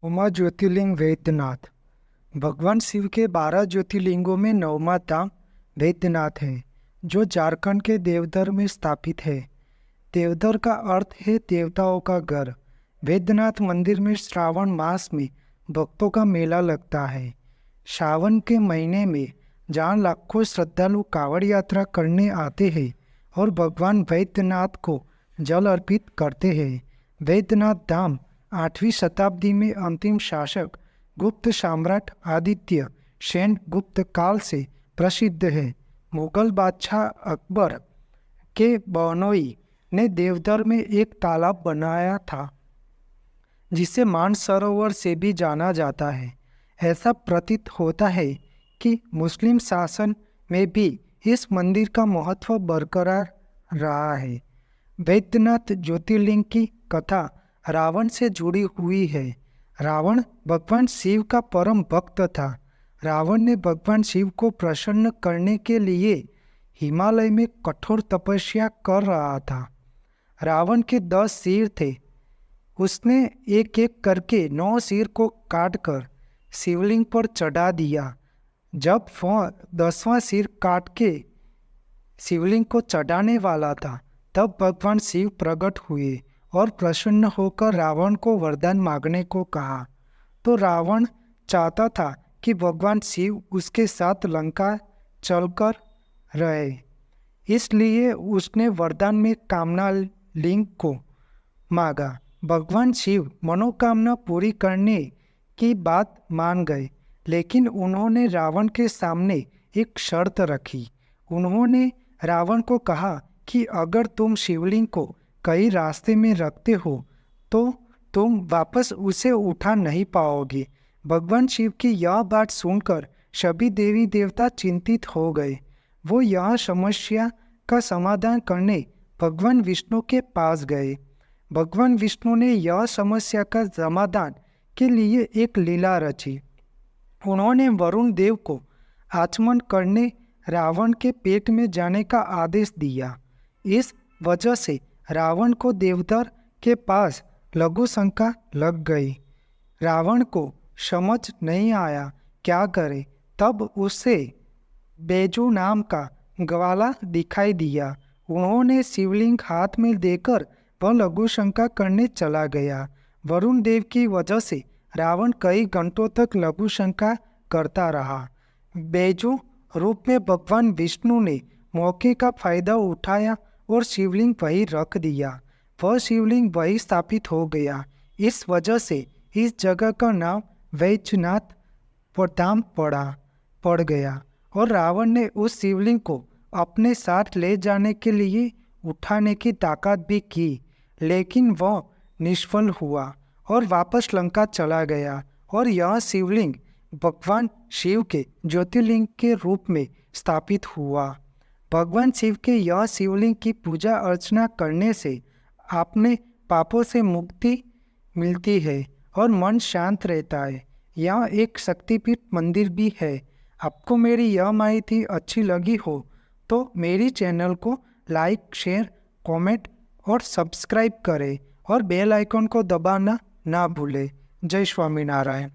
उमा ज्योतिर्लिंग वैद्यनाथ। भगवान शिव के 12 ज्योतिर्लिंगों में 9वां धाम वैद्यनाथ है, जो झारखंड के देवधर में स्थापित है। देवधर का अर्थ है देवताओं का घर। वैद्यनाथ मंदिर में श्रावण मास में भक्तों का मेला लगता है। सावन के महीने में जहाँ लाखों श्रद्धालु कांवड़ यात्रा करने आते हैं और भगवान वैद्यनाथ को जल अर्पित करते हैं। वैद्यनाथ धाम 8वीं शताब्दी में अंतिम शासक गुप्त सम्राट आदित्य सेन गुप्त काल से प्रसिद्ध है। मुगल बादशाह अकबर के बहनोई ने देवधर में एक तालाब बनाया था, जिसे मानसरोवर से भी जाना जाता है। ऐसा प्रतीत होता है कि मुस्लिम शासन में भी इस मंदिर का महत्व बरकरार रहा है। वैद्यनाथ ज्योतिर्लिंग की कथा रावण से जुड़ी हुई है। रावण भगवान शिव का परम भक्त था। रावण ने भगवान शिव को प्रसन्न करने के लिए हिमालय में कठोर तपस्या कर रहा था। रावण के 10 सिर थे। उसने एक एक करके 9 सिर को काटकर शिवलिंग पर चढ़ा दिया। जब वह 10वां सिर काट के शिवलिंग को चढ़ाने वाला था, तब भगवान शिव प्रकट हुए और प्रसन्न होकर रावण को वरदान मांगने को कहा। तो रावण चाहता था कि भगवान शिव उसके साथ लंका चलकर रहे, इसलिए उसने वरदान में कामना लिंग को मांगा। भगवान शिव मनोकामना पूरी करने की बात मान गए, लेकिन उन्होंने रावण के सामने एक शर्त रखी। उन्होंने रावण को कहा कि अगर तुम शिवलिंग को कहीं रास्ते में रखते हो तो तुम वापस उसे उठा नहीं पाओगे। भगवान शिव की यह बात सुनकर सभी देवी देवता चिंतित हो गए। वो यह समस्या का समाधान करने भगवान विष्णु के पास गए। भगवान विष्णु ने यह समस्या का समाधान के लिए एक लीला रची। उन्होंने वरुण देव को आचमन करने रावण के पेट में जाने का आदेश दिया। इस वजह से रावण को देवधर के पास लघु शंका लग गई। रावण को समझ नहीं आया क्या करे। तब उसे बैजू नाम का ग्वाला दिखाई दिया। उन्होंने शिवलिंग हाथ में देकर वह लघु शंका करने चला गया। वरुण देव की वजह से रावण कई घंटों तक लघु शंका करता रहा। बैजू रूप में भगवान विष्णु ने मौके का फायदा उठाया और शिवलिंग वहीं रख दिया। वह शिवलिंग वहीं स्थापित हो गया। इस वजह से इस जगह का नाम वैद्यनाथ धाम पड़ गया और रावण ने उस शिवलिंग को अपने साथ ले जाने के लिए उठाने की ताकत भी की, लेकिन वह निष्फल हुआ और वापस लंका चला गया। और यह शिवलिंग भगवान शिव के ज्योतिर्लिंग के रूप में स्थापित हुआ। भगवान शिव के यह शिवलिंग की पूजा अर्चना करने से आपने पापों से मुक्ति मिलती है और मन शांत रहता है। यह एक शक्तिपीठ मंदिर भी है। आपको मेरी यह माहिती अच्छी लगी हो तो मेरी चैनल को लाइक, शेयर, कमेंट और सब्सक्राइब करें और बेल आइकन को दबाना ना भूलें। जय स्वामीनारायण।